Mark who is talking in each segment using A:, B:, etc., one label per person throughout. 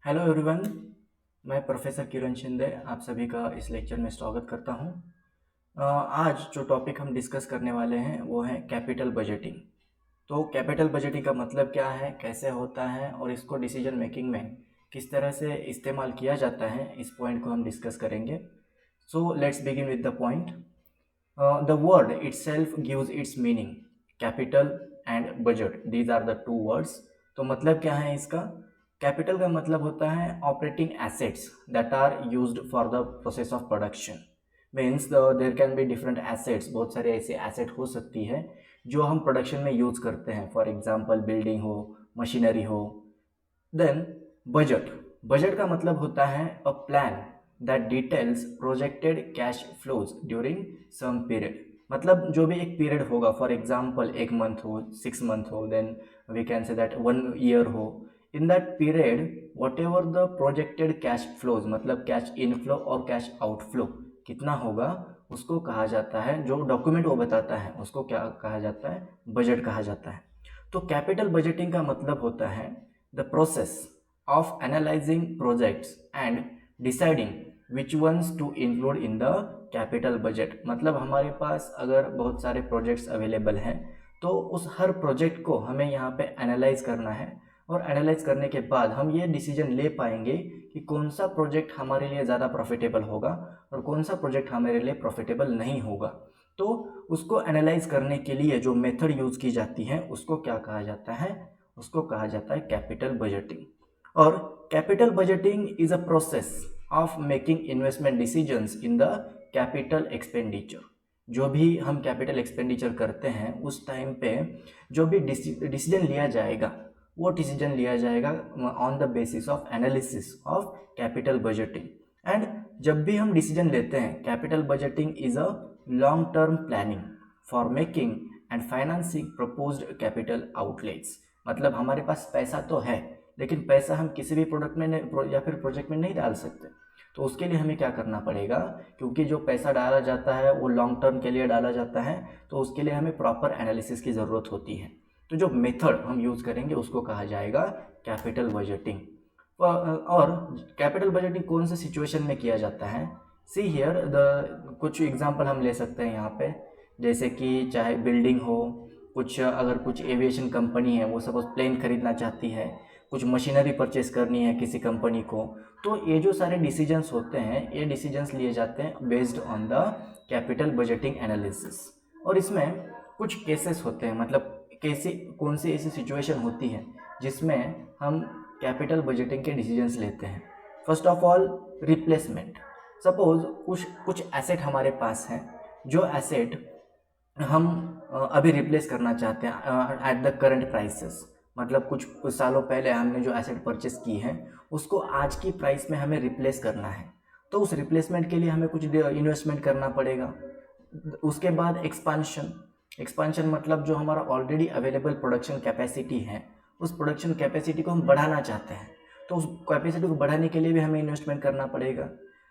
A: Hello everyone. मैं professor किरण शिंदे आप सभी का इस लेक्चर में स्वागत करता हूं। आज जो टॉपिक हम डिस्कस करने वाले हैं वो है कैपिटल बजटिंग। तो कैपिटल बजटिंग का मतलब क्या है, कैसे होता है और इसको डिसीजन मेकिंग में किस तरह से इस्तेमाल किया जाता है, इस पॉइंट को हम डिस्कस करेंगे। So let's begin with the point. The word itself gives its meaning, capital and budget, these are the two words। तो मतलब क्या है इसका? कैपिटल का मतलब होता है operating assets that are used for the process of production. Means there can be different assets, बहुत सारे ऐसे एसेट हो सकती है जो हम प्रोडक्शन में यूज करते हैं। फॉर एग्जांपल बिल्डिंग हो, मशीनरी हो। देन बजट, बजट का मतलब होता है a plan that details projected cash flows during some period. मतलब जो भी एक पीरियड होगा, फॉर एग्जांपल एक मंथ हो, 6 मंथ हो, then we can say that 1 year हो। In that period whatever the projected cash flows, मतलब कैश इनफ्लो और कैश आउटफ्लो कितना होगा, उसको कहा जाता है, जो डॉक्यूमेंट वो बताता है उसको क्या कहा जाता है, बजट कहा जाता है। तो कैपिटल बजटिंग का मतलब होता है the process of analyzing projects and deciding which ones to include in the capital budget। मतलब हमारे पास अगर बहुत सारे प्रोजेक्ट्स अवेलेबल हैं तो उस हर प्रोजेक्ट को हमें यहाँ पे एनालाइज करना है, और एनालाइज करने के बाद हम ये डिसीजन ले पाएंगे कि कौन सा प्रोजेक्ट हमारे लिए ज़्यादा प्रॉफिटेबल होगा और कौन सा प्रोजेक्ट हमारे लिए प्रॉफिटेबल नहीं होगा। तो उसको एनालाइज करने के लिए जो मेथड यूज़ की जाती है उसको क्या कहा जाता है, उसको कहा जाता है कैपिटल बजटिंग। और capital budgeting is a process of making investment decisions in the capital expenditure. जो भी हम कैपिटल एक्सपेंडिचर करते हैं उस टाइम पे जो भी डिसीजन लिया जाएगा वो डिसीजन लिया जाएगा on the basis of analysis of capital budgeting. And जब भी हम डिसीजन लेते हैं, capital budgeting is a long term planning for making and financing proposed capital outlets. मतलब हमारे पास पैसा तो है लेकिन पैसा हम किसी भी प्रोडक्ट में या फिर प्रोजेक्ट में नहीं डाल सकते। तो उसके लिए हमें क्या करना पड़ेगा, क्योंकि जो पैसा डाला जाता है वो लॉन्ग टर्म के लिए डाला जाता है, तो उसके लिए हमें प्रॉपर एनालिसिस की ज़रूरत होती है। तो जो मेथड हम यूज़ करेंगे उसको कहा जाएगा कैपिटल बजटिंग। और कैपिटल बजटिंग कौन से सिचुएशन में किया जाता है, सी हियर द कुछ एग्जांपल हम ले सकते हैं यहाँ पे। जैसे कि चाहे बिल्डिंग हो, कुछ अगर कुछ एविएशन कंपनी है वो सपोज प्लेन खरीदना चाहती है, कुछ मशीनरी परचेस करनी है किसी कंपनी को, तो ये जो सारे डिसीजंस होते हैं ये डिसीजंस लिए जाते हैं based on the capital budgeting analysis. और इसमें कुछ केसेस होते हैं, मतलब कैसे कौन सी ऐसी सिचुएशन होती है जिसमें हम कैपिटल बजटिंग के डिसीजंस लेते हैं। First of all replacement. Suppose कुछ कुछ एसेट हमारे पास हैं, जो एसेट हम अभी रिप्लेस करना चाहते हैं एट द करंट प्राइसेस। मतलब कुछ सालों पहले हमने जो एसेट परचेस की है उसको आज की प्राइस में हमें रिप्लेस करना है, तो उस रिप्लेसमेंट के लिए हमें कुछ इन्वेस्टमेंट करना पड़ेगा। उसके बाद एक्सपांशन। एक्सपांशन मतलब जो हमारा ऑलरेडी अवेलेबल प्रोडक्शन कैपेसिटी है उस प्रोडक्शन कैपेसिटी को हम बढ़ाना चाहते हैं, तो उस कैपेसिटी को बढ़ाने के लिए भी हमें इन्वेस्टमेंट करना पड़ेगा।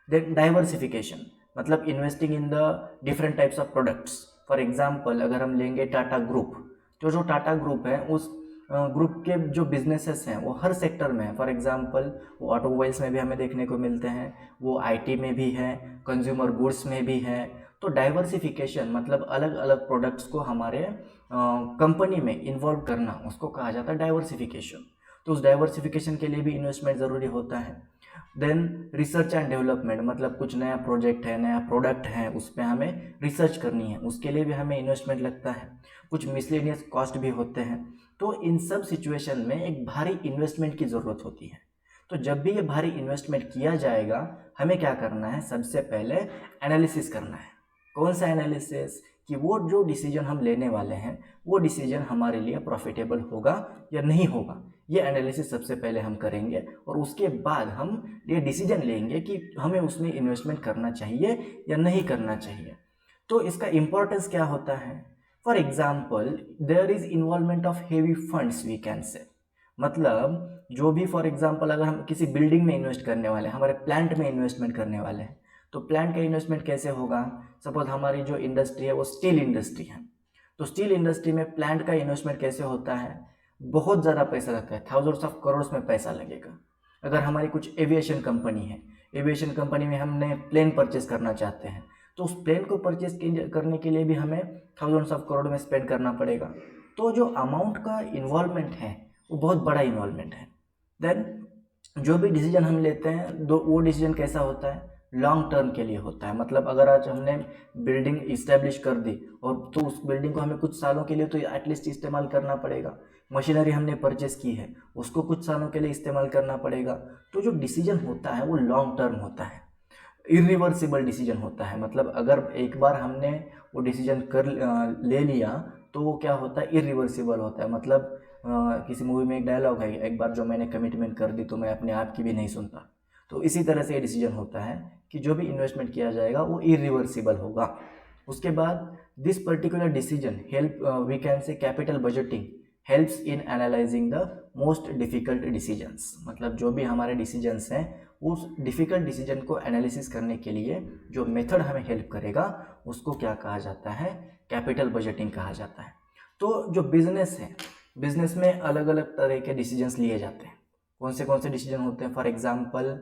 A: देन डाइवर्सिफिकेशन, मतलब investing in the different types of products. For example अगर हम लेंगे टाटा ग्रुप, तो जो टाटा ग्रुप है उस ग्रुप के जो बिजनेसेस हैं वो हर सेक्टर में है। फॉर एग्जांपल वो ऑटोमोबाइल्स में भी हमें देखने को मिलते हैं, वो आईटी में भी है, कंज्यूमर गुड्स में भी है। तो डाइवर्सिफिकेशन मतलब अलग अलग प्रोडक्ट्स को हमारे कंपनी में इन्वॉल्व करना, उसको कहा जाता है डाइवर्सिफिकेशन। तो उस डाइवर्सिफिकेशन के लिए भी इन्वेस्टमेंट ज़रूरी होता है। देन रिसर्च एंड डेवलपमेंट, मतलब कुछ नया प्रोजेक्ट है, नया प्रोडक्ट है, उस पर हमें रिसर्च करनी है, उसके लिए भी हमें इन्वेस्टमेंट लगता है। कुछ मिसलेनियस कॉस्ट भी होते हैं। तो इन सब सिचुएशन में एक भारी इन्वेस्टमेंट की ज़रूरत होती है। तो जब भी ये भारी इन्वेस्टमेंट किया जाएगा हमें क्या करना है, सबसे पहले एनालिसिस करना है। कौन सा एनालिसिस, कि वो जो डिसीजन हम लेने वाले हैं वो डिसीजन हमारे लिए प्रॉफिटेबल होगा या नहीं होगा, ये एनालिसिस सबसे पहले हम करेंगे। और उसके बाद हम ये डिसीजन लेंगे कि हमें उसमें इन्वेस्टमेंट करना चाहिए या नहीं करना चाहिए। तो इसका इम्पोर्टेंस क्या होता है, for example there is involvement of heavy funds we can say. मतलब जो भी फॉर एग्जाम्पल अगर हम किसी बिल्डिंग में इन्वेस्ट करने वाले हैं, हमारे प्लांट में इन्वेस्टमेंट करने वाले हैं, तो प्लांट का इन्वेस्टमेंट कैसे होगा। सपोज हमारी जो इंडस्ट्री है वो स्टील इंडस्ट्री है, तो स्टील इंडस्ट्री में प्लांट का इन्वेस्टमेंट कैसे होता है, बहुत ज़्यादा पैसा लगता है, थाउजेंड्स ऑफ करोड़ में पैसा लगेगा। अगर हमारी कुछ एविएशन कंपनी है, एविएशन कंपनी में हमने प्लेन परचेस करना चाहते हैं, तो उस प्लेन को परचेस करने के लिए भी हमें थाउजेंड्स ऑफ करोड़ में स्पेंड करना पड़ेगा। तो जो अमाउंट का इन्वॉल्वमेंट है वो बहुत बड़ा इन्वॉल्वमेंट है। देन जो भी डिसीजन हम लेते हैं वो डिसीजन कैसा होता है, लॉन्ग टर्म के लिए होता है। मतलब अगर आज हमने बिल्डिंग इस्टेब्लिश कर दी और तो उस बिल्डिंग को हमें कुछ सालों के लिए तो एटलीस्ट इस्तेमाल करना पड़ेगा। मशीनरी हमने परचेस की है, उसको कुछ सालों के लिए इस्तेमाल करना पड़ेगा। तो जो डिसीजन होता है वो लॉन्ग टर्म होता है, इरिवर्सिबल डिसीजन होता है। मतलब अगर एक बार हमने वो डिसीजन ले लिया तो वो क्या होता है, इरिवर्सिबल होता है। मतलब किसी मूवी में एक डायलॉग है, एक बार जो मैंने कमिटमेंट कर दी तो मैं अपने आप की भी नहीं सुनता। तो इसी तरह से ये डिसीजन होता है कि जो भी इन्वेस्टमेंट किया जाएगा वो इरिवर्सिबल होगा। उसके बाद this particular decision help we can say capital budgeting helps in analysing the most difficult decisions. मतलब जो भी हमारे डिसीजंस हैं उस डिफ़िकल्ट डिसीजन को एनालिसिस करने के लिए जो मेथड हमें हेल्प करेगा उसको क्या कहा जाता है, कैपिटल बजटिंग कहा जाता है। तो जो बिजनेस है, बिजनेस में अलग अलग तरह के डिसीजंस लिए जाते हैं। कौन से डिसीजन होते हैं, फॉर एग्जांपल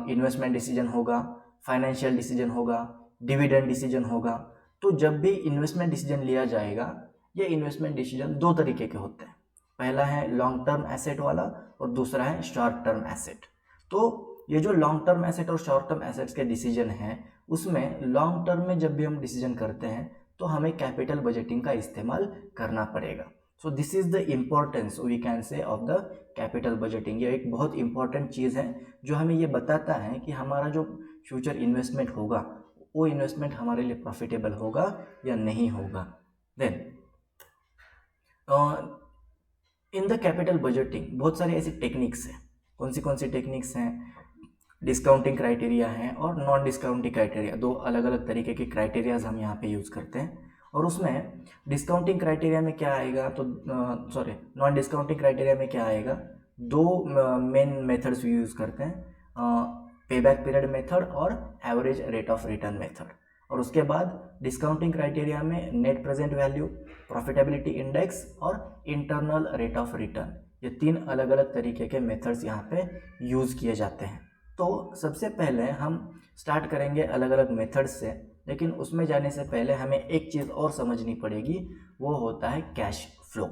A: इन्वेस्टमेंट डिसीजन होगा, फाइनेंशियल डिसीजन होगा, डिविडेंड डिसीजन होगा। तो जब भी इन्वेस्टमेंट डिसीजन लिया जाएगा, ये इन्वेस्टमेंट डिसीजन दो तरीके के होते हैं। पहला है लॉन्ग टर्म एसेट वाला और दूसरा है शॉर्ट टर्म एसेट। तो ये जो लॉन्ग टर्म एसेट और शॉर्ट टर्म एसेट्स के डिसीजन हैं, उसमें लॉन्ग टर्म में जब भी हम डिसीजन करते हैं तो हमें कैपिटल बजटिंग का इस्तेमाल करना पड़ेगा। So this is the importance we can say of the capital budgeting. ये एक बहुत इंपॉर्टेंट चीज़ है जो हमें ये बताता है कि हमारा जो फ्यूचर इन्वेस्टमेंट होगा वो इन्वेस्टमेंट हमारे लिए प्रॉफिटेबल होगा या नहीं होगा। Then in the capital budgeting बहुत सारी ऐसी टेक्निक्स हैं। कौन सी टेक्निक्स हैं, डिस्काउंटिंग क्राइटेरिया है और नॉन डिस्काउंटिंग क्राइटेरिया। दो अलग अलग तरीके के क्राइटेरियाज हम यहाँ पे यूज़ करते हैं। और उसमें डिस्काउंटिंग क्राइटेरिया में क्या आएगा, तो नॉन डिस्काउंटिंग क्राइटेरिया में क्या आएगा, दो मेन मेथड्स यूज़ करते हैं, पे बैक पीरियड मेथड और average rate of return method. और उसके बाद डिस्काउंटिंग क्राइटेरिया में net present value, profitability index और इंटरनल रेट ऑफ रिटर्न। ये तीन अलग अलग तरीके के मेथड्स यहाँ पे यूज़ किए जाते हैं। तो सबसे पहले हम स्टार्ट करेंगे अलग अलग मेथड्स से, लेकिन उसमें जाने से पहले हमें एक चीज़ और समझनी पड़ेगी, वो होता है कैश फ्लो।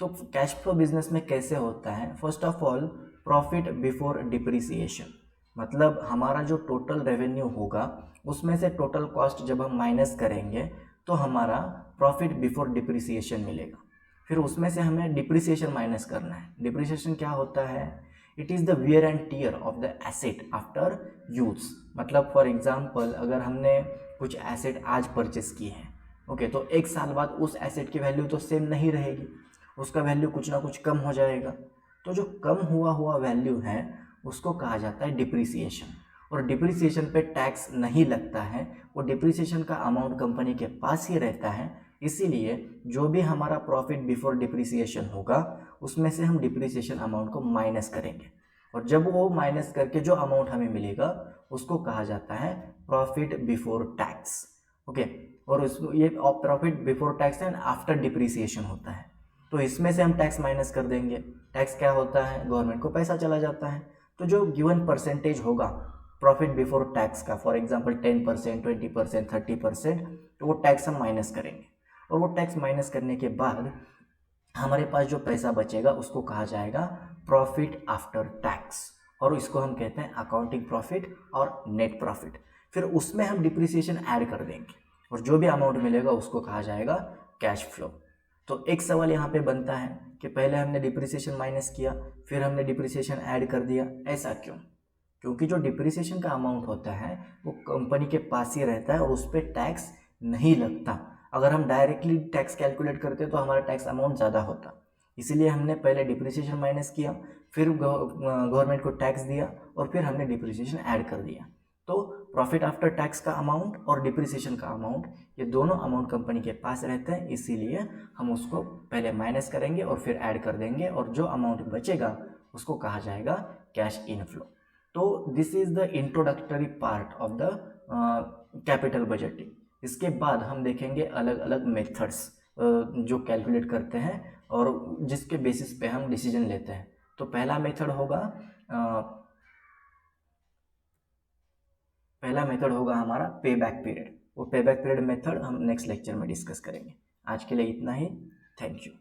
A: तो कैश फ्लो बिजनेस में कैसे होता है, first of all profit before depreciation. मतलब हमारा जो टोटल रेवेन्यू होगा उसमें से टोटल कॉस्ट जब हम माइनस करेंगे तो हमारा प्रॉफिट बिफोर डिप्रिसिएशन मिलेगा। फिर उसमें से हमें डिप्रिसिएशन माइनस करना है। डिप्रिसिएशन क्या होता है, it is the wear and tear of the asset after use. मतलब फॉर एग्जांपल अगर हमने कुछ एसेट आज परचेस किए हैं, ओके, तो एक साल बाद उस एसेट की वैल्यू तो सेम नहीं रहेगी, उसका वैल्यू कुछ ना कुछ कम हो जाएगा। तो जो कम हुआ वैल्यू है उसको कहा जाता है डिप्रिसिएशन। और डिप्रिसिएशन पे टैक्स नहीं लगता है, वो डिप्रिसिएशन का अमाउंट कंपनी के पास ही रहता है। इसीलिए जो भी हमारा प्रॉफिट बिफोर डिप्रिसिएशन होगा उसमें से हम डिप्रिसिएशन अमाउंट को माइनस करेंगे, और जब वो माइनस करके जो अमाउंट हमें मिलेगा उसको कहा जाता है प्रॉफिट बिफोर टैक्स। ओके, और उसमें ये profit before tax and after depreciation होता है। तो इसमें से हम टैक्स माइनस कर देंगे। टैक्स क्या होता है, गवर्नमेंट को पैसा चला जाता है। तो जो गिवन परसेंटेज होगा प्रॉफिट बिफोर टैक्स का, फॉर एग्जांपल 10%, 20%, 30%, तो वो टैक्स हम माइनस करेंगे। और वो टैक्स माइनस करने के बाद हमारे पास जो पैसा बचेगा उसको कहा जाएगा प्रॉफिट आफ्टर टैक्स, और इसको हम कहते हैं अकाउंटिंग प्रॉफिट और नेट प्रॉफिट। फिर उसमें हम डिप्रिसिएशन ऐड कर देंगे और जो भी अमाउंट मिलेगा उसको कहा जाएगा कैश फ्लो। तो एक सवाल यहाँ पे बनता है कि पहले हमने डिप्रिसिएशन माइनस किया, फिर हमने डिप्रिसिएशन ऐड कर दिया, ऐसा क्यों? क्योंकि जो डिप्रिसिएशन का अमाउंट होता है वो कंपनी के पास ही रहता है और उस पर टैक्स नहीं लगता। अगर हम डायरेक्टली टैक्स कैलकुलेट करते तो हमारा टैक्स अमाउंट ज़्यादा होता। इसीलिए हमने पहले डिप्रिसिएशन माइनस किया, फिर गवर्नमेंट को टैक्स दिया और फिर हमने डिप्रिसिएशन ऐड कर दिया। तो प्रॉफिट आफ्टर टैक्स का अमाउंट और डिप्रिसिएशन का अमाउंट, ये दोनों अमाउंट कंपनी के पास रहते हैं। इसीलिए हम उसको पहले माइनस करेंगे और फिर ऐड कर देंगे, और जो अमाउंट बचेगा उसको कहा जाएगा कैश इनफ्लो। तो this is the introductory part of the capital budgeting. इसके बाद हम देखेंगे अलग अलग मेथड्स जो कैलकुलेट करते हैं और जिसके बेसिस पे हम डिसीजन लेते हैं। तो पहला मेथड होगा हमारा पे बैक पीरियड। वो पे बैक पीरियड मेथड हम नेक्स्ट लेक्चर में डिस्कस करेंगे। आज के लिए इतना ही। Thank you.